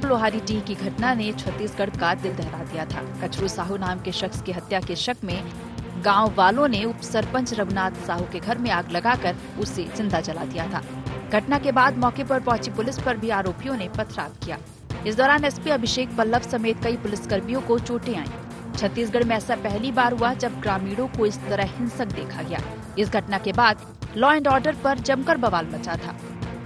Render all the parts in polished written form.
लोहारीडीह की घटना ने छत्तीसगढ़ का दिल दहला दिया था। कचरू साहू नाम के शख्स की हत्या के शक में गांव वालों ने उप सरपंच रघुनाथ साहू के घर में आग लगाकर उसे जिंदा जला दिया था। घटना के बाद मौके पर पहुंची पुलिस पर भी आरोपियों ने पथराव किया। इस दौरान एसपी अभिषेक पल्लव समेत कई पुलिसकर्मियों को चोटें आईं। छत्तीसगढ़ में ऐसा पहली बार हुआ जब ग्रामीणों को इस तरह हिंसक देखा गया। इस घटना के बाद लॉ एंड ऑर्डर पर जमकर बवाल मचा था।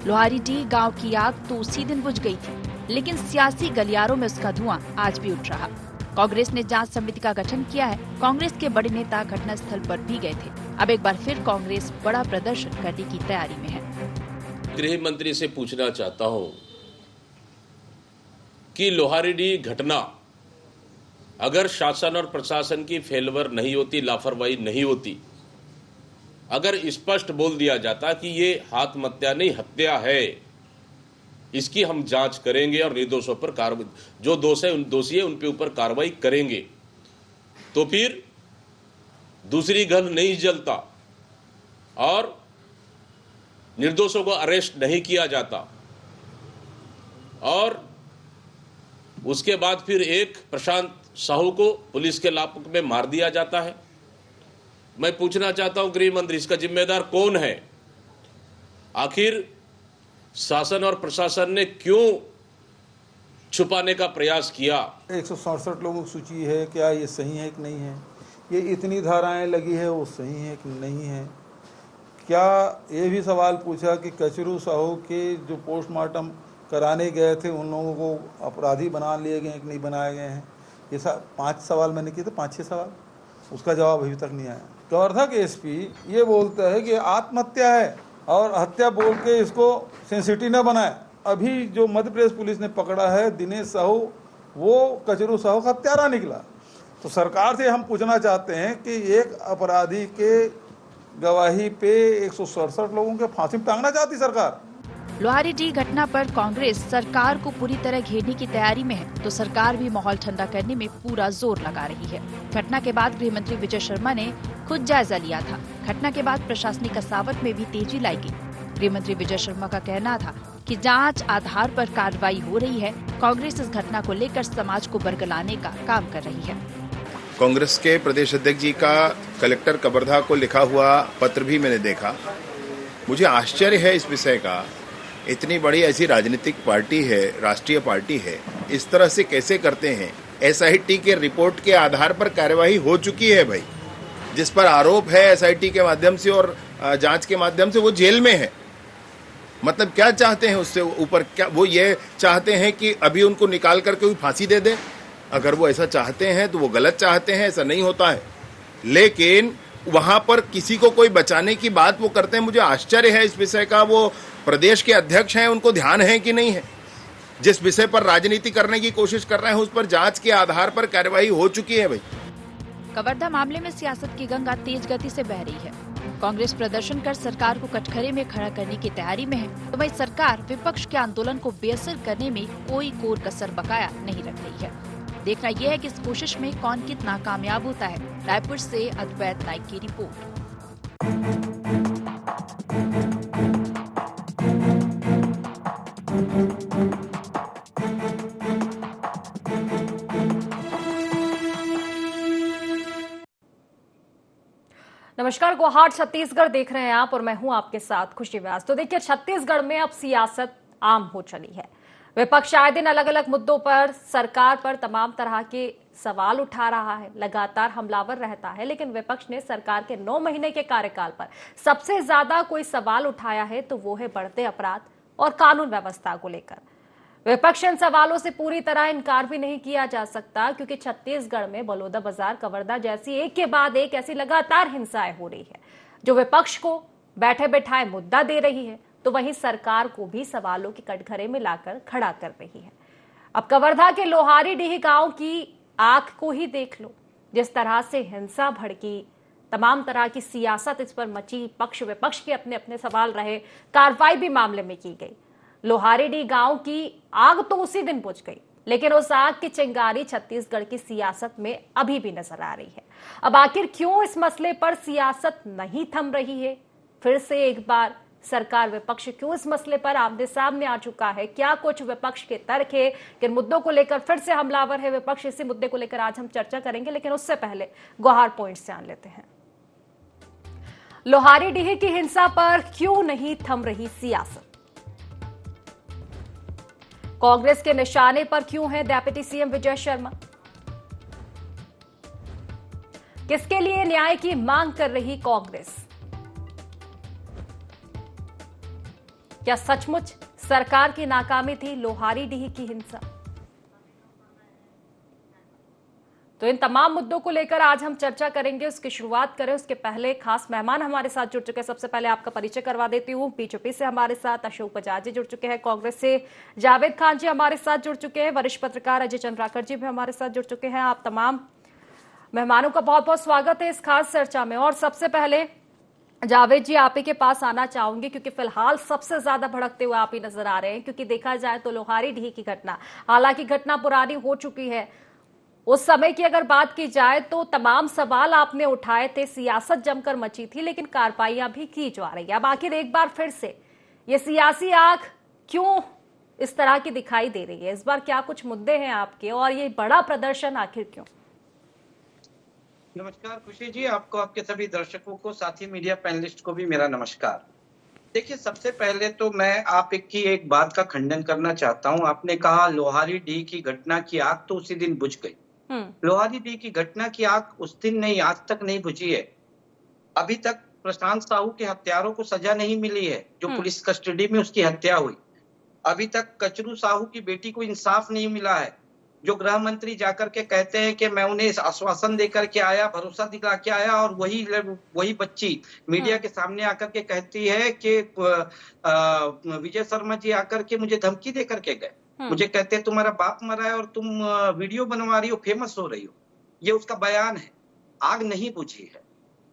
लोहारीडीह गांव की आग तो उसी दिन बुझ गई थी, लेकिन सियासी गलियारों में उसका धुआं आज भी उठ रहा। कांग्रेस ने जांच समिति का गठन किया है। कांग्रेस के बड़े नेता घटना स्थल पर भी गए थे। अब एक बार फिर कांग्रेस बड़ा प्रदर्शन करने की तैयारी में है। गृह मंत्री से पूछना चाहता हूं कि लोहारीडीह घटना अगर शासन और प्रशासन की फेलवर नहीं होती, लापरवाही नहीं होती, अगर स्पष्ट बोल दिया जाता कि ये आत्महत्या नहीं हत्या है, इसकी हम जांच करेंगे और निर्दोषों पर कार्रवाई, जो दोषी है उन पे ऊपर कार्रवाई करेंगे, तो फिर दूसरी गन नहीं जलता और निर्दोषों को अरेस्ट नहीं किया जाता और उसके बाद फिर एक प्रशांत साहू को पुलिस के लापक में मार दिया जाता है। मैं पूछना चाहता हूं गृह मंत्री, इसका जिम्मेदार कौन है? आखिर शासन और प्रशासन ने क्यों छुपाने का प्रयास किया? 167 लोगों की सूची है, क्या ये सही है कि नहीं है? ये इतनी धाराएं लगी है, वो सही है कि नहीं है? क्या ये भी सवाल पूछा कि कचरू साहू के जो पोस्टमार्टम कराने गए थे उन लोगों को अपराधी बना लिए गए हैं कि नहीं बनाए गए हैं? ये 5 सवाल मैंने किए थे, 5-6 सवाल, उसका जवाब अभी तक नहीं आया। कवर्धा के एसपी ये बोलता है कि आत्महत्या है और हत्या बोल के इसको सेंसिटिव न बनाए। अभी जो मध्य प्रदेश पुलिस ने पकड़ा है दिनेश साहू, वो कचरू साहू का हत्यारा निकला। तो सरकार से हम पूछना चाहते हैं कि एक अपराधी के गवाही पे 167 लोगों के फांसी में टांगना चाहती सरकार। लोहारीडीह घटना पर कांग्रेस सरकार को पूरी तरह घेरने की तैयारी में है, तो सरकार भी माहौल ठंडा करने में पूरा जोर लगा रही है। घटना के बाद गृह मंत्री विजय शर्मा ने खुद जायजा लिया था। घटना के बाद प्रशासनिक कसावट में भी तेजी लाई गई। गृह मंत्री विजय शर्मा का कहना था कि जांच आधार पर कार्रवाई हो रही है। कांग्रेस इस घटना को लेकर समाज को बरगलाने का काम कर रही है। कांग्रेस के प्रदेश अध्यक्ष जी का कलेक्टर कवर्धा को लिखा हुआ पत्र भी मैंने देखा। मुझे आश्चर्य है इस विषय का, इतनी बड़ी ऐसी राजनीतिक पार्टी है, राष्ट्रीय पार्टी है, इस तरह से कैसे करते हैं? एसआईटी के रिपोर्ट के आधार पर कार्यवाही हो चुकी है भाई, जिस पर आरोप है एसआईटी के माध्यम से और जांच के माध्यम से, वो जेल में है। मतलब क्या चाहते हैं उससे ऊपर? क्या वो ये चाहते हैं कि अभी उनको निकाल करके कोई फांसी दे दे? अगर वो ऐसा चाहते हैं तो वो गलत चाहते हैं, ऐसा नहीं होता है। लेकिन वहां पर किसी को कोई बचाने की बात वो करते हैं। मुझे आश्चर्य है इस विषय का। वो प्रदेश के अध्यक्ष हैं, उनको ध्यान है कि नहीं है? जिस विषय पर राजनीति करने की कोशिश कर रहे हैं उस पर जांच के आधार पर कार्यवाही हो चुकी है भाई। कवर्धा मामले में सियासत की गंगा तेज गति से बह रही है। कांग्रेस प्रदर्शन कर सरकार को कटघरे में खड़ा करने की तैयारी में है, तो वही सरकार विपक्ष के आंदोलन को बेअसर करने में कोई कोर कसर बकाया नहीं रख रही है। देखना यह है कि इस कोशिश में कौन कितना कामयाब होता है। रायपुर से अद्वैत नाइक की रिपोर्ट। नमस्कार, गुवाहाट छत्तीसगढ़ देख रहे हैं आप और मैं हूं आपके साथ खुशी व्यास। तो देखिए, छत्तीसगढ़ में अब सियासत आम हो चली है। विपक्ष आए दिन अलग अलग मुद्दों पर सरकार पर तमाम तरह के सवाल उठा रहा है, लगातार हमलावर रहता है। लेकिन विपक्ष ने सरकार के 9 महीने के कार्यकाल पर सबसे ज्यादा कोई सवाल उठाया है तो वो है बढ़ते अपराध और कानून व्यवस्था को लेकर। विपक्ष इन सवालों से पूरी तरह इनकार भी नहीं किया जा सकता, क्योंकि छत्तीसगढ़ में बलौदाबाजार, कवर्धा जैसी एक के बाद एक ऐसी लगातार हिंसाएं हो रही है जो विपक्ष को बैठे बैठाए मुद्दा दे रही है, तो वहीं सरकार को भी सवालों के कटघरे में लाकर खड़ा कर रही है। अब कवर्धा के लोहारीडीह गांव की आग को ही देख लो, जिस तरह से हिंसा भड़की, तमाम तरह की सियासत इस पर मची, पक्ष विपक्ष के अपने अपने सवाल रहे, कार्रवाई भी मामले में की गई। लोहारीडीह गांव की आग तो उसी दिन बुझ गई, लेकिन उस आग की चिंगारी छत्तीसगढ़ की सियासत में अभी भी नजर आ रही है। अब आखिर क्यों इस मसले पर सियासत नहीं थम रही है? फिर से एक बार सरकार विपक्ष क्यों इस मसले पर आमने सामने आ चुका है? क्या कुछ विपक्ष के तर्क है? किन मुद्दों को लेकर फिर से हमलावर है विपक्ष? इसी मुद्दे को लेकर आज हम चर्चा करेंगे, लेकिन उससे पहले गुहार पॉइंट से आन लेते हैं। लोहारीडीह की हिंसा पर क्यों नहीं थम रही सियासत? कांग्रेस के निशाने पर क्यों है डेप्यूटी सीएम विजय शर्मा? किसके लिए न्याय की मांग कर रही कांग्रेस? क्या सचमुच सरकार की नाकामी थी लोहारीडीह की हिंसा? तो इन तमाम मुद्दों को लेकर आज हम चर्चा करेंगे। उसकी शुरुआत करें उसके पहले खास मेहमान हमारे साथ जुड़ चुके हैं। सबसे पहले आपका परिचय करवा देती हूँ। बीजेपी से हमारे साथ अशोक बजाज जी जुड़ चुके हैं, कांग्रेस से जावेद खान जी हमारे साथ जुड़ चुके हैं, वरिष्ठ पत्रकार अजय चंद्राकर जी भी हमारे साथ जुड़ चुके हैं। आप तमाम मेहमानों का बहुत बहुत स्वागत है इस खास चर्चा में। और सबसे पहले जावेद जी आप ही के पास आना चाहूंगी, क्योंकि फिलहाल सबसे ज्यादा भड़कते हुए आप ही नजर आ रहे हैं। क्योंकि देखा जाए तो लोहारीडीह की घटना, हालांकि घटना पुरानी हो चुकी है, उस समय की अगर बात की जाए तो तमाम सवाल आपने उठाए थे, सियासत जमकर मची थी, लेकिन कार्रवाइयां भी की जा रही है। अब आखिर एक बार फिर से ये सियासी आग क्यों इस तरह की दिखाई दे रही है? इस बार क्या कुछ मुद्दे हैं आपके, और ये बड़ा प्रदर्शन आखिर क्यों? नमस्कार खुशी जी, आपको, आपके सभी दर्शकों को, साथी मीडिया पैनलिस्ट को भी मेरा नमस्कार। देखिए, सबसे पहले तो मैं आप की एक बात का खंडन करना चाहता हूं। आपने कहा लोहारीडीह की घटना की आग तो उसी दिन बुझ गई। लोहारीडीह की घटना की आग उस दिन नहीं, आज तक नहीं बुझी है। अभी तक प्रशांत साहू के हत्यारों को सजा नहीं मिली है, जो पुलिस कस्टडी में उसकी हत्या हुई। अभी तक कचरू साहू की बेटी को इंसाफ नहीं मिला है, जो गृह मंत्री जाकर के कहते हैं कि मैं उन्हें आश्वासन देकर के आया, भरोसा दिखा के आया, और वही बच्ची मीडिया के सामने आकर के कहती है कि विजय शर्मा जी आकर के मुझे धमकी दे करके गए, मुझे कहते हैं तुम्हारा बाप मरा है और तुम वीडियो बनवा रही हो, फेमस हो रही हो। ये उसका बयान है। आग नहीं बुझी है।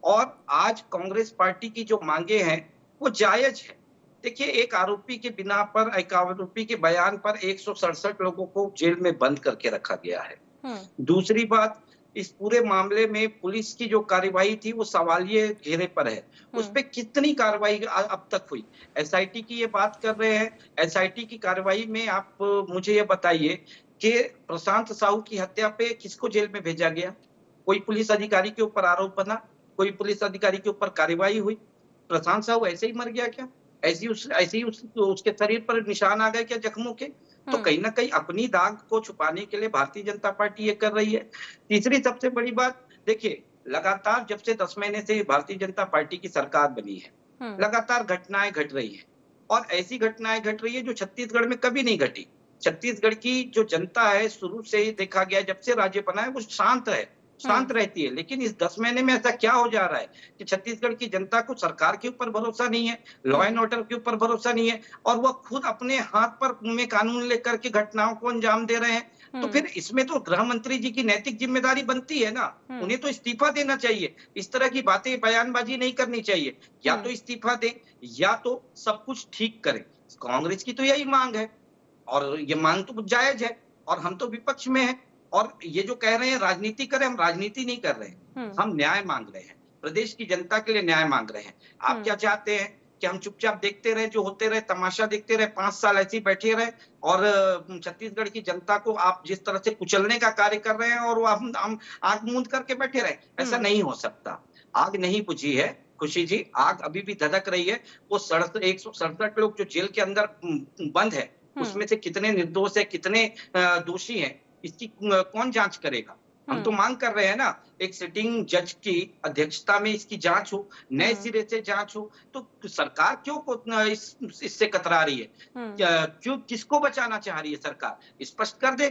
और आज कांग्रेस पार्टी की जो मांगे हैं वो जायज है। देखिए, एक आरोपी के बिना पर, एक आरोपी के बयान पर 167 लोगों को जेल में बंद करके रखा गया है। दूसरी बात, इस पूरे मामले में पुलिस की जो कार्रवाई थी वो सवालिये घेरे पर है। उस पे कितनी कार्रवाई अब तक हुई? एसआईटी की ये बात कर रहे हैं। एसआईटी की कार्रवाई में आप मुझे ये बताइए कि प्रशांत साहू की हत्या पे किसको जेल में भेजा गया? कोई पुलिस अधिकारी के ऊपर आरोप बना, कोई पुलिस अधिकारी के ऊपर कार्रवाई हुई? प्रशांत साहू ऐसे ही मर गया क्या? ऐसे ही उसके शरीर पर निशान आ गए क्या जख्मों के? तो कहीं ना कहीं अपनी दाग को छुपाने के लिए भारतीय जनता पार्टी ये कर रही है। तीसरी सबसे बड़ी बात, देखिए, लगातार जब से 10 महीने से भारतीय जनता पार्टी की सरकार बनी है, लगातार घटनाएं घट रही है, और ऐसी घटनाएं घट रही है जो छत्तीसगढ़ में कभी नहीं घटी। छत्तीसगढ़ की जो जनता है, शुरू से ही देखा गया, जब से राज्य बना है, वो शांत रहती है। लेकिन इस 10 महीने में ऐसा क्या हो जा रहा है कि छत्तीसगढ़ की जनता को सरकार के ऊपर भरोसा नहीं है, लॉ एंड ऑर्डर के ऊपर भरोसा नहीं है, और वह खुद अपने हाथ पर में कानून लेकर के घटनाओं को अंजाम दे रहे हैं। तो फिर इसमें तो गृह मंत्री जी की नैतिक जिम्मेदारी बनती है ना, उन्हें तो इस्तीफा देना चाहिए। इस तरह की बातें, बयानबाजी नहीं करनी चाहिए। या तो इस्तीफा दें या तो सब कुछ ठीक करें। कांग्रेस की तो यही मांग है, और ये मांग तो जायज है, और हम तो विपक्ष में हैं। और ये जो कह रहे हैं राजनीति करें, हम राजनीति नहीं कर रहे हैं, हम न्याय मांग रहे हैं, प्रदेश की जनता के लिए न्याय मांग रहे हैं। आप क्या चाहते हैं कि हम चुपचाप देखते रहे, जो होते रहे, तमाशा देखते रहे, 5 साल ऐसे ही बैठे रहे, और छत्तीसगढ़ की जनता को आप जिस तरह से कुचलने का कार्य कर रहे हैं और वो हम आंख मूंद करके बैठे रहे? ऐसा नहीं हो सकता। आग नहीं बुझी है खुशी जी, आग अभी भी धधक रही है। वो 167 लोग जो जेल के अंदर बंद है, उसमें से कितने निर्दोष है, कितने दोषी हैं, इसकी कौन जांच करेगा? हम तो मांग कर रहे हैं ना, एक सिटिंग जज की अध्यक्षता में इसकी जांच हो, नए सिरे से जांच हो। तो सरकार क्यों इससे कतरा रही है? क्यों, किसको बचाना चाह रही है सरकार? स्पष्ट कर दे।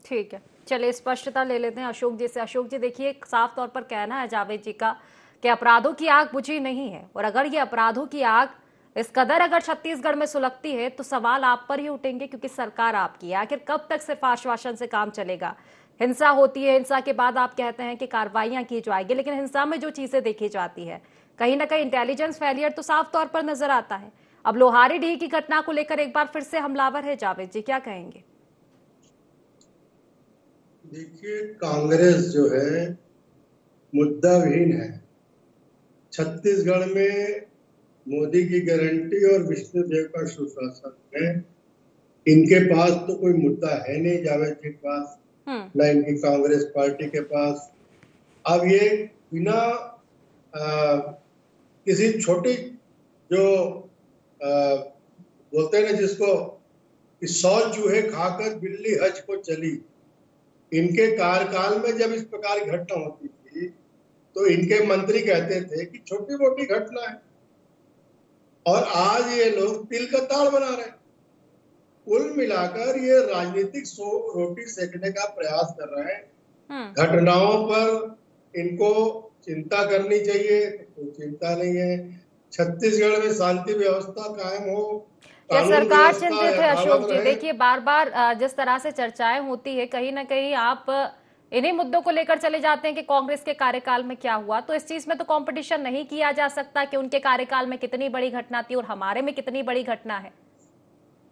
ठीक है, चलिए स्पष्टता ले लेते हैं अशोक जी से। अशोक जी, देखिए, साफ तौर पर कहना है जावेद जी का कि अपराधों की आग बुझी नहीं है, और अगर ये अपराधों की आग इस कदर अगर छत्तीसगढ़ में सुलगती है तो सवाल आप पर ही उठेंगे, क्योंकि सरकार आपकी है। आखिर कब तक सिर्फ आश्वासन से काम चलेगा? हिंसा होती है, हिंसा के बाद आप कहते हैं कि कार्रवाइयां की जाएगी, लेकिन हिंसा में जो चीजें देखी जाती है, कहीं ना कहीं इंटेलिजेंस फेलियर तो साफ तौर पर नजर आता है। अब लोहारीडीह की घटना को लेकर एक बार फिर से हमलावर है जावेद जी, क्या कहेंगे? देखिए, कांग्रेस जो है मुद्दाविहीन है। छत्तीसगढ़ में मोदी की गारंटी और विष्णुदेव का सुशासन है। इनके पास तो कोई मुद्दा है नहीं, जावेद जी के पास, न इनकी कांग्रेस पार्टी के पास। अब ये बिना किसी छोटी जो बोलते हैं ना जिसको कि 100 चूहे खाकर बिल्ली हज को चली, इनके कार्यकाल में जब इस प्रकार की घटना होती थी तो इनके मंत्री कहते थे कि छोटी मोटी घटना है, और आज ये लोग तिल का ताड़ बना रहे हैं। कुल मिलाकर ये राजनीतिक रोटी सेकने का प्रयास कर रहे हैं। घटनाओं पर इनको चिंता करनी चाहिए, कोई चिंता नहीं है। छत्तीसगढ़ में शांति व्यवस्था कायम हो, क्या सरकार चिंतित है अशोक जी? देखिए, बार बार जिस तरह से चर्चाएं होती है, कहीं ना कहीं आप इन्हीं मुद्दों को लेकर चले जाते हैं कि कांग्रेस के कार्यकाल में क्या हुआ। तो इस चीज में तो कंपटीशन नहीं किया जा सकता कि उनके कार्यकाल में कितनी बड़ी घटना थी और हमारे में कितनी बड़ी घटना है।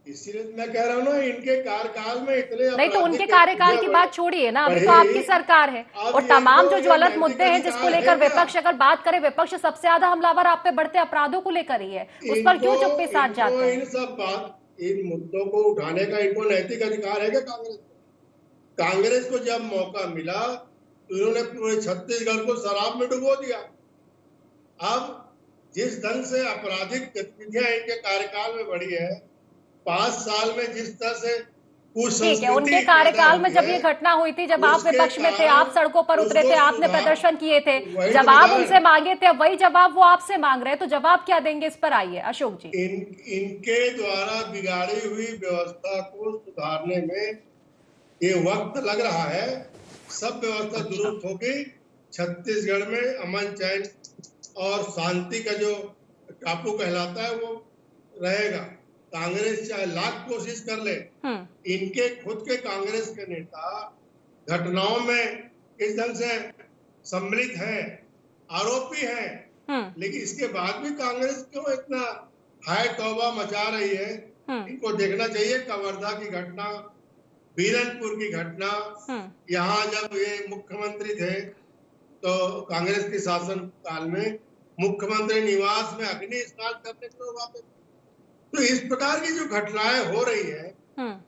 इसीलिए मैं कह रहा हूँ ना, इनके कार्यकाल में इतने नहीं तो उनके कार्यकाल की बात छोड़िए ना, अभी तो आपकी सरकार है और तमाम जो ज्वलंत मुद्दे हैं जिसको लेकर विपक्ष अगर बात करे, विपक्ष सबसे ज्यादा हमलावर आप पे बढ़ते अपराधों को लेकर ही है, उस पर क्यों चुप्पी साध जाते हैं? इन सब बात, इन मुद्दों को उठाने का इनको नैतिक अधिकार है क्या कांग्रेस? कांग्रेस को जब मौका मिला तो इन्होंने पूरे छत्तीसगढ़ को शराब में डुबो दिया। अब जिस ढंग से आपराधिक गतिविधियां इनके कार्यकाल में बढ़ी है, 5 साल में जिस तरह से ठीक है, उनके कार्यकाल में जब ये घटना हुई थी, जब आप विपक्ष में थे, आप सड़कों पर उतरे थे, आपने प्रदर्शन किए थे, जवाब उनसे मांगे थे, वही जवाब वो आपसे मांग रहे हैं, तो जवाब क्या देंगे इस पर? आइए अशोक जी। इनके द्वारा बिगाड़ी हुई व्यवस्था को सुधारने में ये वक्त लग रहा है। सब व्यवस्था दुरुस्त होगी, छत्तीसगढ़ में अमन चैन और शांति का जो टापू कहलाता है वो रहेगा। कांग्रेस चाहे लाख कोशिश कर ले, इनके खुद के कांग्रेस के नेता घटनाओं में इस ढंग से सम्मिलित हैं, आरोपी हैं, लेकिन इसके बाद भी कांग्रेस क्यों इतना हाय तौबा मचा रही है? इनको देखना चाहिए। कवर्धा की घटना, बीरनपुर की घटना, यहाँ जब ये मुख्यमंत्री थे तो कांग्रेस के शासन काल में मुख्यमंत्री निवास में अग्नि स्नान करने के लोग आते थे। तो इस प्रकार की जो घटनाएं हो रही है,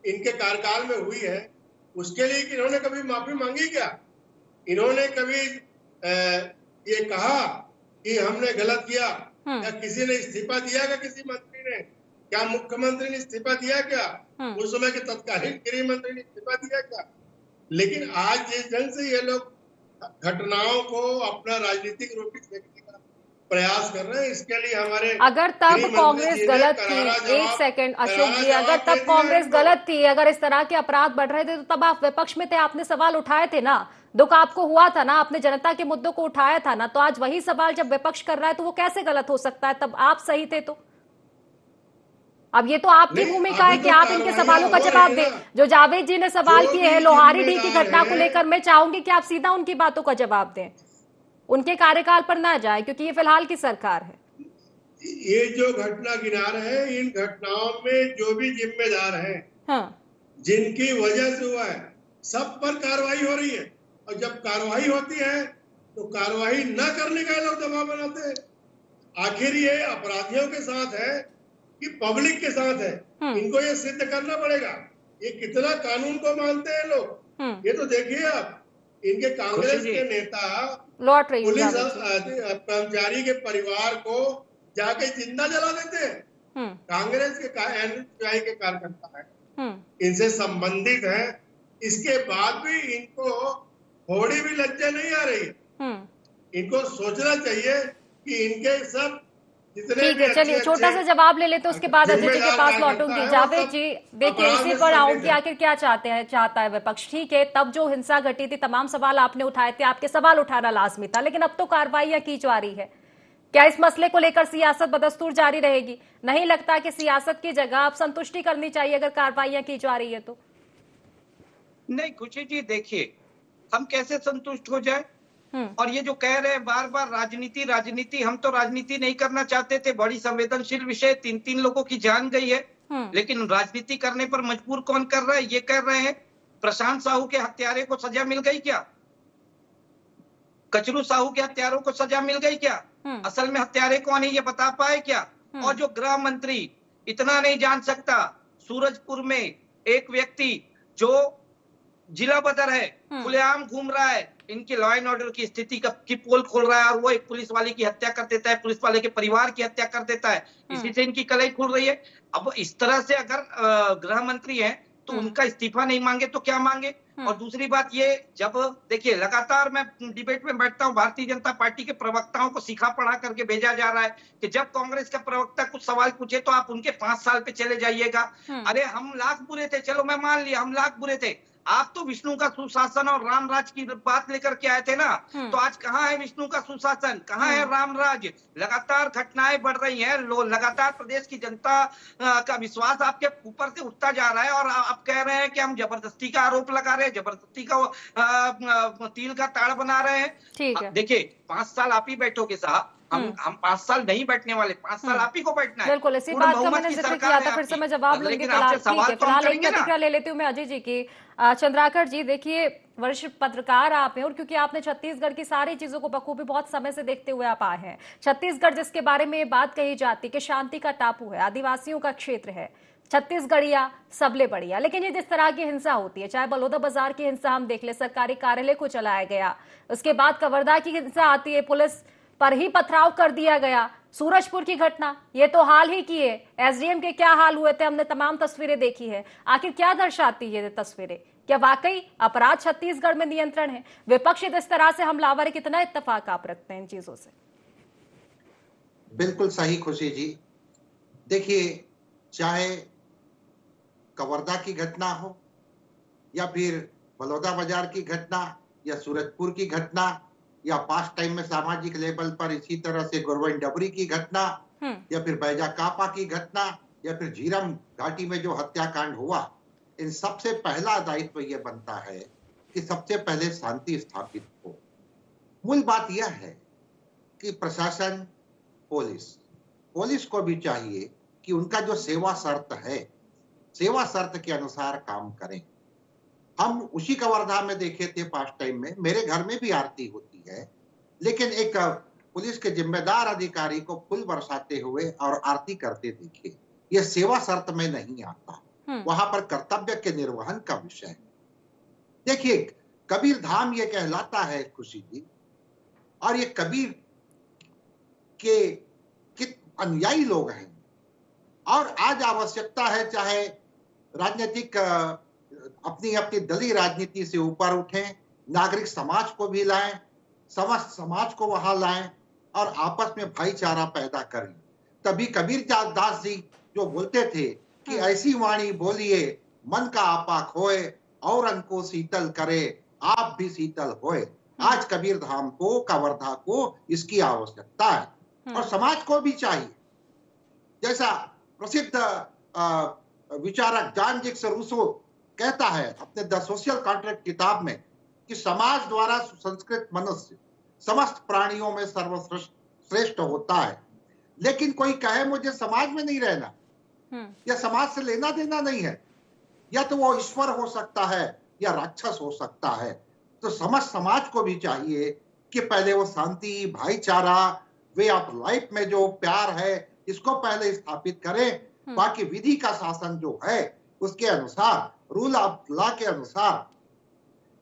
इनके कार्यकाल में हुई है, उसके लिए इन्होंने कभी माफी मांगी क्या? इन्होंने कभी ये कहा कि हमने गलत किया? या किसी ने इस्तीफा दिया क्या? किसी मंत्री ने? क्या मुख्यमंत्री ने इस्तीफा दिया क्या? उस समय के तत्कालीन गृह मंत्री ने इस्तीफा दिया क्या? लेकिन आज जिस ढंग से ये लोग घटनाओं को अपना राजनीतिक रोटी सेकने का प्रयास कर रहे हैं, इसके लिए हमारे अगर तब कांग्रेस गलत थी, एक सेकंड अशोक जी, अगर तब कांग्रेस गलत थी, अगर इस तरह के अपराध बढ़ रहे थे तो तब आप विपक्ष में थे, आपने सवाल उठाए थे ना, दुख आपको हुआ था ना, आपने जनता के मुद्दों को उठाया था ना, तो आज वही सवाल जब विपक्ष कर रहा है तो वो कैसे गलत हो सकता है? तब आप सही थे तो अब ये तो आपकी भूमिका है कि आप इनके सवालों का जवाब दें। जो जावेद जी ने सवाल किए हैं लोहारी डी की घटना को लेकर, मैं चाहूंगी कि आप सीधा उनकी बातों का जवाब दें, उनके कार्यकाल पर ना जाए, क्योंकि ये फिलहाल की सरकार है। ये जो घटना गिना रहे हैं, इन घटनाओं में जो भी जिम्मेदार हैं, जिनकी वजह से हुआ है, सब पर कार्रवाई हो रही है। और जब कार्रवाई होती है तो कार्रवाई न करने का लोग दबाव बनाते हैं। आखिर ये अपराधियों के साथ है कि पब्लिक के साथ है? इनको ये सिद्ध करना पड़ेगा। ये कितना कानून को मानते हैं लोग, ये तो देखिए आप। इनके कांग्रेस के नेता पुलिस कर्मचारी के परिवार को जाके जिंदा जला देते हैं। कांग्रेस के कार्यकर्ता है, इनसे संबंधित है, इसके बाद भी इनको थोड़ी भी लज्जा नहीं आ रही। इनको सोचना चाहिए कि इनके सब ठीक है, चलिए छोटा सा जवाब ले लेते, उसके बाद अजय जी के पास लौटूंगी। जावेद जी, देखिए इसी पर आऊंगी, आखिर क्या चाहता है विपक्ष? ठीक है, तब जो हिंसा घटी थी, तमाम सवाल आपने उठाए थे, आपके सवाल उठाना लाजमी था, लेकिन अब तो कार्रवाइयां की जा रही है। क्या इस मसले को लेकर सियासत बदस्तूर जारी रहेगी? नहीं लगता कि सियासत की जगह आप संतुष्टि करनी चाहिए अगर कार्रवाइयां की जा रही है तो? नहीं खुशी जी, देखिए हम कैसे संतुष्ट हो जाए? और ये जो कह रहे हैं बार बार राजनीति राजनीति, हम तो राजनीति नहीं करना चाहते थे। बड़ी संवेदनशील विषय, 3 लोगों की जान गई है, लेकिन राजनीति करने पर मजबूर कौन कर रहा है? ये कर रहे हैं प्रशांत साहू के हत्यारे को सजा मिल गई क्या? कचरू साहू के हत्यारों को सजा मिल गई क्या? असल में हत्यारे कौन है ये बता पाए क्या? और जो गृह मंत्री इतना नहीं जान सकता, सूरजपुर में एक व्यक्ति जो जिला बदर है खुलेआम घूम रहा है, इनके लॉ एंड ऑर्डर की स्थिति की पोल खोल रहा है और वो एक पुलिस वाले की हत्या कर देता है, पुलिस वाले के परिवार की हत्या कर देता है। इसी से इनकी कलई खुल रही है। अब इस तरह से अगर गृह मंत्री है तो उनका इस्तीफा नहीं मांगे तो क्या मांगे? और दूसरी बात ये, जब देखिए लगातार मैं डिबेट में बैठता हूँ, भारतीय जनता पार्टी के प्रवक्ताओं को सिखा पढ़ा करके भेजा जा रहा है कि जब कांग्रेस का प्रवक्ता कुछ सवाल पूछे तो आप उनके 5 साल पे चले जाइएगा। अरे हम लाख बुरे थे, चलो मैं मान लिया हम लाख बुरे थे, आप तो विष्णु का सुशासन और राम राज की बात लेकर के आए थे ना, तो आज कहाँ है विष्णु का सुशासन, कहाँ है राम राज? लगातार घटनाएं बढ़ रही हैं, लगातार प्रदेश की जनता का विश्वास आपके ऊपर से उठता जा रहा है और आप कह रहे हैं कि हम जबरदस्ती का आरोप लगा रहे हैं, जबरदस्ती का तिल का ताड़ बना रहे हैं। ठीक है, देखिए 5 साल आप ही बैठोगे साहब, हम 5 साल नहीं बैठने वाले, 5 साल आप ही को बैठना है। बिल्कुल, इसी बात का मैंने जिक्र किया था, फिर से मैं जवाब लूंगी। फिलहाल एक प्रतिक्रिया ले लेती हूँ मैं अजय जी की। चंद्राकर जी, देखिए वरिष्ठ पत्रकार आप हैं और क्योंकि आपने छत्तीसगढ़ की सारी चीजों को बखूबी बहुत समय से देखते हुए आप आए हैं, छत्तीसगढ़ जिसके बारे में ये बात कही जाती कि शांति का टापू है, आदिवासियों का क्षेत्र है, छत्तीसगढ़िया सबले बढ़िया, लेकिन ये जिस तरह की हिंसा होती है, चाहे बलौदा बाजार की हिंसा हम देख ले, सरकारी कार्यालय को चलाया गया, उसके बाद कवर्धा की हिंसा आती है, पुलिस पर ही पथराव कर दिया गया, सूरजपुर की घटना ये तो हाल ही की है, एसडीएम के क्या हाल हुए थे हमने तमाम तस्वीरें देखी है। आखिर क्या दर्शाती है ये तस्वीरें? क्या वाकई अपराध छत्तीसगढ़ में नियंत्रण है? विपक्ष इस तरह से हमलावर है, कितना इत्तेफाक आप रखते हैं इन चीजों से? बिल्कुल सही खुशी जी। देखिए, चाहे कवर्धा की घटना हो या फिर बलौदा बाजार की घटना या सूरजपुर की घटना या पास्ट टाइम में सामाजिक लेवल पर इसी तरह से गोरवन डबरी की घटना या फिर बैजा कापा की घटना या फिर झीरम घाटी में जो हत्याकांड हुआ, इन सबसे पहला दायित्व यह बनता है कि सबसे पहले शांति स्थापित हो। मूल बात यह है कि प्रशासन, पुलिस को भी चाहिए कि उनका जो सेवा शर्त है, सेवा शर्त के अनुसार काम करें। हम उसी कवर्धा में देखे थे पास्ट टाइम में, मेरे घर में भी आरती होती है, लेकिन एक पुलिस के जिम्मेदार अधिकारी को फूल बरसाते हुए और आरती करते देखे। यह सेवा शर्त में नहीं आता, वहां पर कर्तव्य के निर्वहन का विषय। देखिए, कबीर धाम ये कहलाता है खुशी जी, और ये कबीर के अनुयायी लोग हैं और आज आवश्यकता है चाहे राजनीतिक अपनी अपनी दलीय राजनीति से ऊपर उठें, नागरिक समाज को भी लाएं, समस्त समाज को वहां लाएं और आपस में भाईचारा पैदा करें। तभी कबीर दास जी जो बोलते थे कि ऐसी वाणी बोलिए मन का आपा खोए और को शीतल करे आप भी शीतल होए। आज कबीर धाम को, कवर्धा को इसकी आवश्यकता है और समाज को भी चाहिए। जैसा प्रसिद्ध विचारक जॉन जैक्स रूसो कहता है अपने द सोशल कॉन्ट्रैक्ट किताब में कि समाज द्वारा सुसंस्कृत मनुष्य समस्त प्राणियों में सर्वश्रेष्ठ होता है। लेकिन कोई कहे मुझे समाज में नहीं रहना या समाज से लेना देना नहीं है, या तो वो ईश्वर हो सकता है या राक्षस हो सकता है। तो समस्त समाज को भी चाहिए कि पहले वो शांति, भाईचारा, वे ऑफ लाइफ में जो प्यार है इसको पहले स्थापित करें। बाकी विधि का शासन जो है उसके अनुसार, रूल ऑफ लॉ के अनुसार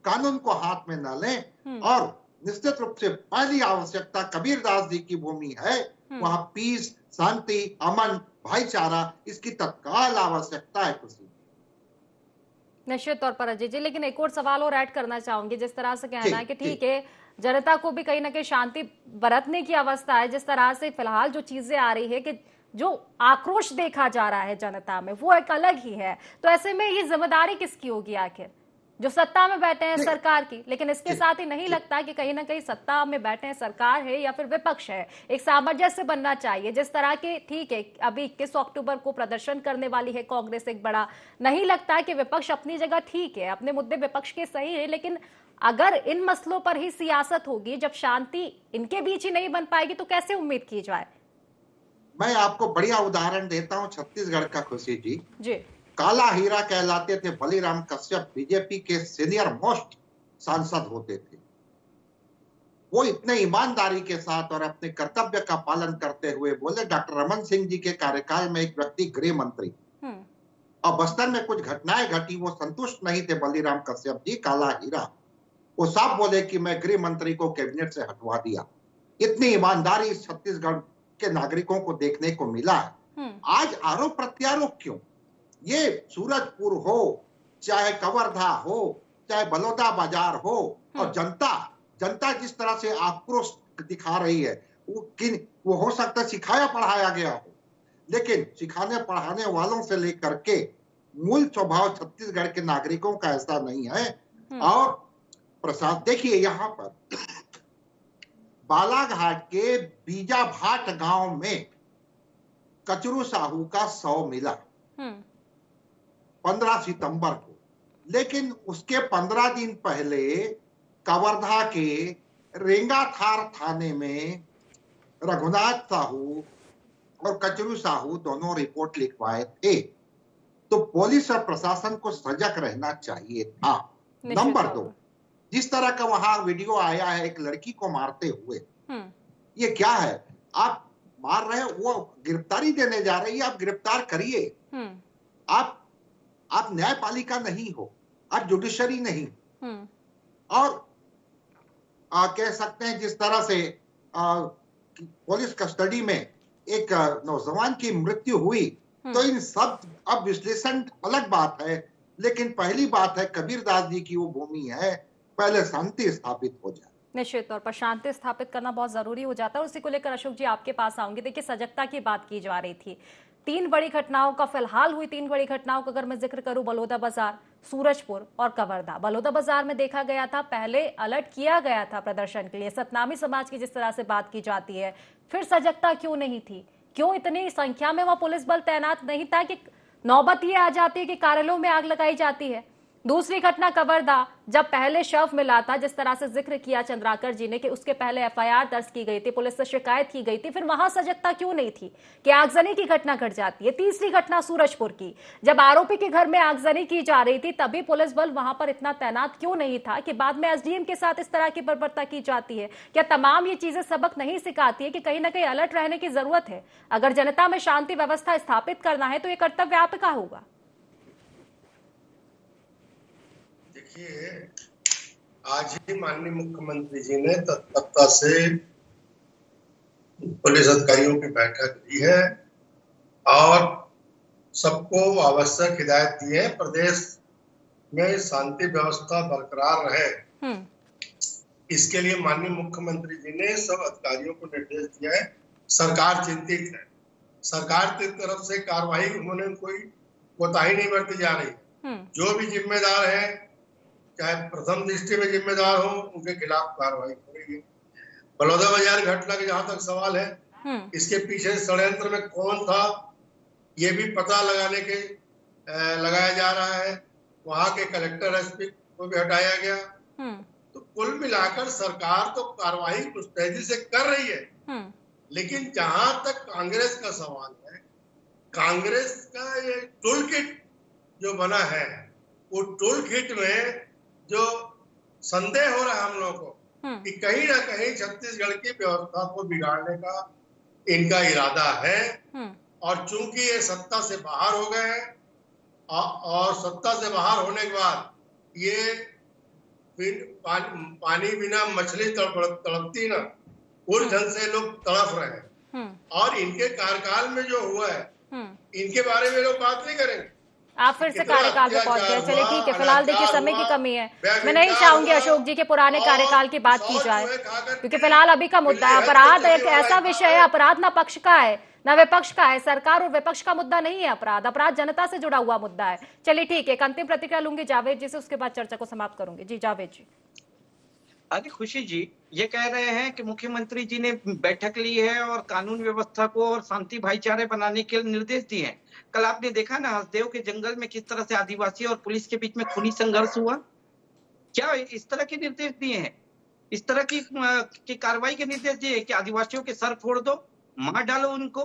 कानून को हाथ में न लें। और निश्चित रूप से पहली आवश्यकता कबीर दास जी की भूमि है, वहां पीस, शांति, अमन, भाईचारा, इसकी तत्काल आवश्यकता है। खुशी निश्चित तौर पर अजय जी, लेकिन एक और सवाल और ऐड करना चाहूंगी। जिस तरह से कहना है कि ठीक है, जनता को भी कहीं ना कहीं शांति बरतने की अवस्था है, जिस तरह से फिलहाल जो चीजें आ रही है कि जो आक्रोश देखा जा रहा है जनता में वो एक अलग ही है, तो ऐसे में ये जिम्मेदारी किसकी होगी आखिर? जो सत्ता में बैठे हैं सरकार की, लेकिन इसके साथ ही नहीं लगता कि कहीं ना कहीं सत्ता में बैठे हैं सरकार है या फिर विपक्ष है, एक सामंजस्य बनना चाहिए। जिस तरह के, ठीक है अभी 21 अक्टूबर को प्रदर्शन करने वाली है कांग्रेस एक बड़ा, नहीं लगता कि विपक्ष अपनी जगह ठीक है, अपने मुद्दे विपक्ष के सही है, लेकिन अगर इन मसलों पर ही सियासत होगी, जब शांति इनके बीच ही नहीं बन पाएगी तो कैसे उम्मीद की जाए? मैं आपको बढ़िया उदाहरण देता हूं छत्तीसगढ़ का खुशी जी। काला हीरा कहलाते थे बलीराम कश्यप, बीजेपी के सीनियर मोस्ट सांसद होते थे। वो इतने ईमानदारी के साथ और अपने कर्तव्य का पालन करते हुए बोले, डॉक्टर रमन सिंह जी के कार्यकाल में एक व्यक्ति गृह मंत्री और बस्तर में कुछ घटनाएं घटी, वो संतुष्ट नहीं थे बलीराम कश्यप जी, काला हीरा। वो साफ बोले कि मैं गृह मंत्री को कैबिनेट से हटवा दिया। इतनी ईमानदारी छत्तीसगढ़ के नागरिकों को देखने को मिला है। आज आरोप प्रत्यारोप क्यों? ये सूरजपुर हो, चाहे कवर्धा हो, चाहे बलौदा बाजार हो, और जनता जिस तरह से आक्रोश दिखा रही है, वो हो सकता है सिखाया पढ़ाया गया हो, लेकिन सिखाने पढ़ाने वालों से लेकर के मूल स्वभाव छत्तीसगढ़ के नागरिकों का ऐसा नहीं है। और प्रसाद देखिए, यहाँ पर बालाघाट के बीजाभाट गांव में कचरू साहू का शव मिला 15 सितंबर को, लेकिन उसके 15 दिन पहले कवर्धा के रेंगाथार थाने में रघुनाथ साहू और कचरू साहू दोनों रिपोर्ट लिखवाए थे। तो पुलिस और प्रशासन को सजग रहना चाहिए था। नंबर 2, जिस तरह का वहां वीडियो आया है एक लड़की को मारते हुए, ये क्या है? आप मार रहे हो, वो गिरफ्तारी देने जा रही है, आप गिरफ्तार करिए। आप न्यायपालिका नहीं हो, आप जुडिशरी नहीं। और कह सकते हैं जिस तरह से पुलिस कस्टडी में एक नौजवान की मृत्यु हुई, तो इन सब, अब विश्लेषण अलग बात है, लेकिन पहली बात है कबीरदास जी की वो भूमि है, पहले शांति स्थापित हो जाए। निश्चित तौर पर शांति स्थापित करना बहुत जरूरी हो जाता है। और उसी को लेकर अशोक जी आपके पास आऊंगी। देखिए, सजगता की बात की जा रही थी, 3 बड़ी घटनाओं का फिलहाल हुई 3 बड़ी घटनाओं का अगर मैं जिक्र करूं, बलौदा बाजार, सूरजपुर और कवर्धा। बलौदा बाजार में देखा गया था, पहले अलर्ट किया गया था प्रदर्शन के लिए, सतनामी समाज की जिस तरह से बात की जाती है, फिर सजगता क्यों नहीं थी? क्यों इतनी संख्या में वहां पुलिस बल तैनात नहीं था कि नौबत ये आ जाती है कि कार्यालयों में आग लगाई जाती है? दूसरी घटना कवर्धा, जब पहले शव मिला था, जिस तरह से जिक्र किया चंद्राकर जी ने कि उसके पहले एफआईआर दर्ज की गई थी, पुलिस से शिकायत की गई थी, फिर वहां सजगता क्यों नहीं थी कि आगजनी की घटना घट जाती है? तीसरी घटना सूरजपुर की, जब आरोपी के घर में आगजनी की जा रही थी, तभी पुलिस बल वहां पर इतना तैनात क्यों नहीं था कि बाद में एसडीएम के साथ इस तरह की बर्बरता की जाती है? क्या तमाम ये चीजें सबक नहीं सिखाती है कि कहीं ना कहीं अलर्ट रहने की जरूरत है? अगर जनता में शांति व्यवस्था स्थापित करना है तो ये कर्तव्य आपका होगा। देखिए, आज ही माननीय मुख्यमंत्री जी ने तत्परता से पुलिस अधिकारियों की बैठक ली है और सबको आवश्यक हिदायत दी है, प्रदेश में शांति व्यवस्था बरकरार रहे। इसके लिए माननीय मुख्यमंत्री जी ने सब अधिकारियों को निर्देश दिया है। सरकार चिंतित है, सरकार की तरफ से कार्रवाई उन्होंने कोई कोताही नहीं बरती जा रही। जो भी जिम्मेदार है, चाहे प्रथम दृष्टि में जिम्मेदार हो, उनके खिलाफ कार्रवाई हो रही है। बलौदा बाजार घटना के जहां तक सवाल है, इसके पीछे षड्यंत्र में कौन था, ये भी पता लगाया जा रहा है। वहां के कलेक्टर एसपी को भी हटाया गया। तो कुल मिलाकर सरकार तो कार्रवाई मुस्तैदी से कर रही है, लेकिन जहां तक कांग्रेस का सवाल है, कांग्रेस का ये टूल किट जो बना है, वो टूल किट में जो संदेह हो रहा है हम लोगों को कि कहीं ना कहीं छत्तीसगढ़ की व्यवस्था को बिगाड़ने का इनका इरादा है। और चूंकि ये सत्ता से बाहर हो गए हैं और सत्ता से बाहर होने के बाद ये पानी बिना मछली तड़पती ना, उस ढंग से लोग तड़प रहे हैं। और इनके कार्यकाल में जो हुआ है, इनके बारे में लोग बात नहीं करेंगे। आप फिर से कार्यकाल पे पहुंच गए। चलिए ठीक है, फिलहाल देखिए समय की कमी है, मैं नहीं चाहूंगी अशोक जी के पुराने कार्यकाल की बात की जाए, क्योंकि फिलहाल अभी का मुद्दा है अपराध। एक ऐसा विषय है, अपराध ना पक्ष का है ना विपक्ष का है, सरकार और विपक्ष का मुद्दा नहीं है अपराध, अपराध जनता से जुड़ा हुआ मुद्दा है। चलिए ठीक है, एक अंतिम प्रतिक्रिया लूंगी जावेद जी से, उसके बाद चर्चा को समाप्त करूंगी। जी जावेद जी। अरे खुशी जी, ये कह रहे हैं कि मुख्यमंत्री जी ने बैठक ली है और कानून व्यवस्था को और शांति भाईचारे बनाने के निर्देश दिए हैं। कल आपने देखा ना, हसदेव के जंगल में किस तरह से आदिवासी और पुलिस के बीच में खूनी संघर्ष हुआ। क्या इस तरह के निर्देश दिए हैं? इस तरह की कार्रवाई के निर्देश दिए कि आदिवासियों के सर फोड़ दो, मार डालो उनको?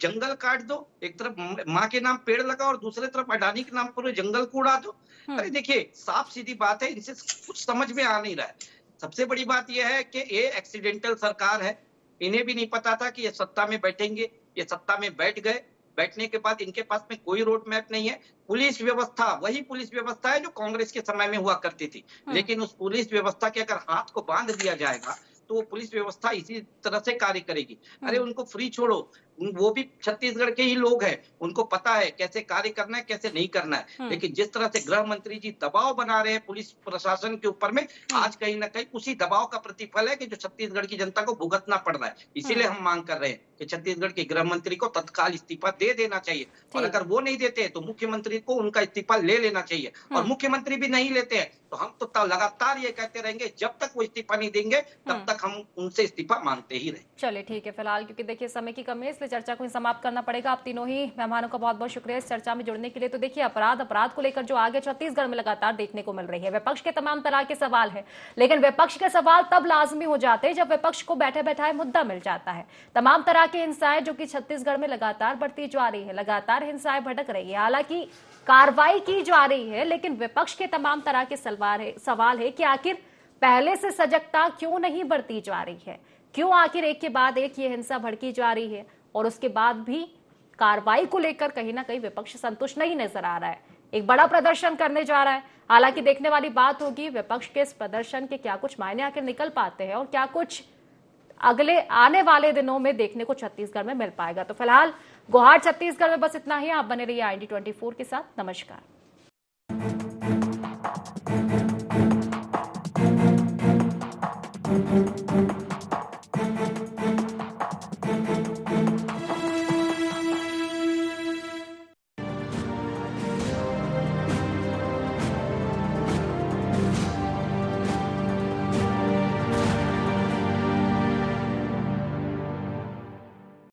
जंगल काट दो, एक तरफ माँ के नाम पेड़ लगाओ और दूसरी तरफ अडानी के नाम पूरे जंगल को उड़ा दो। अरे देखिए, साफ सीधी बात है, इनसे कुछ समझ में आ नहीं रहा है। सबसे बड़ी बात यह है कि ये एक्सीडेंटल सरकार है, इन्हें भी नहीं पता था कि ये सत्ता में बैठेंगे, ये सत्ता में बैठ गए। बैठने के बाद इनके पास में कोई रोड मैप नहीं है। पुलिस व्यवस्था वही पुलिस व्यवस्था है जो कांग्रेस के समय में हुआ करती थी, लेकिन उस पुलिस व्यवस्था के अगर हाथ को बांध दिया जाएगा तो वो पुलिस व्यवस्था इसी तरह से कार्य करेगी। अरे उनको फ्री छोड़ो, वो भी छत्तीसगढ़ के ही लोग हैं, उनको पता है कैसे कार्य करना है, कैसे नहीं करना है। लेकिन जिस तरह से गृह मंत्री जी दबाव बना रहे हैं पुलिस प्रशासन के ऊपर में, आज कहीं ना कहीं उसी दबाव का प्रतिफल है कि जो छत्तीसगढ़ की जनता को भुगतना पड़ रहा है। इसीलिए हम मांग कर रहे हैं कि छत्तीसगढ़ के गृह मंत्री को तत्काल इस्तीफा दे देना चाहिए, और अगर वो नहीं देते तो मुख्यमंत्री को उनका इस्तीफा ले लेना चाहिए। और मुख्यमंत्री भी नहीं लेते हैं तो हम तो लगातार ये कहते रहेंगे, जब तक वो इस्तीफा नहीं देंगे तब तक हम उनसे इस्तीफा मांगते ही रहे। चलिए ठीक है, फिलहाल क्योंकि देखिए समय की कमी है इसलिए चर्चा को समाप्त करना पड़ेगा। आप तीनों ही मेहमानों का बहुत बहुत शुक्रिया इस चर्चा में जुड़ने के लिए। तो देखिए, अपराध को लेकर जो आगे छत्तीसगढ़ में लगातार देखने को मिल रही है, विपक्ष के तमाम तरह के सवाल है, लेकिन विपक्ष के सवाल तब लाजमी हो जाते हैं जब विपक्ष को बैठे बैठाए मुद्दा मिल जाता है। तमाम तरह की हिंसाएं जो कि छत्तीसगढ़ में लगातार बढ़ती जा रही है, लगातार हिंसाएं भड़क रही है, हालांकि कार्रवाई की जा रही है, लेकिन विपक्ष के तमाम तरह के सवाल है कि आखिर पहले से सजगता क्यों नहीं बढ़ती जा रही है, क्यों आखिर एक के बाद एक ये हिंसा भड़की जा रही है, और उसके बाद भी कार्रवाई को लेकर कहीं ना कहीं विपक्ष संतुष्ट नहीं नजर आ रहा है, एक बड़ा प्रदर्शन करने जा रहा है। हालांकि देखने वाली बात होगी विपक्ष के इस प्रदर्शन के क्या कुछ मायने आखिर निकल पाते हैं और क्या कुछ अगले आने वाले दिनों में देखने को छत्तीसगढ़ में मिल पाएगा। तो फिलहाल गुहार छत्तीसगढ़ में बस इतना ही। आप बने रहिए IND24 के साथ। नमस्कार।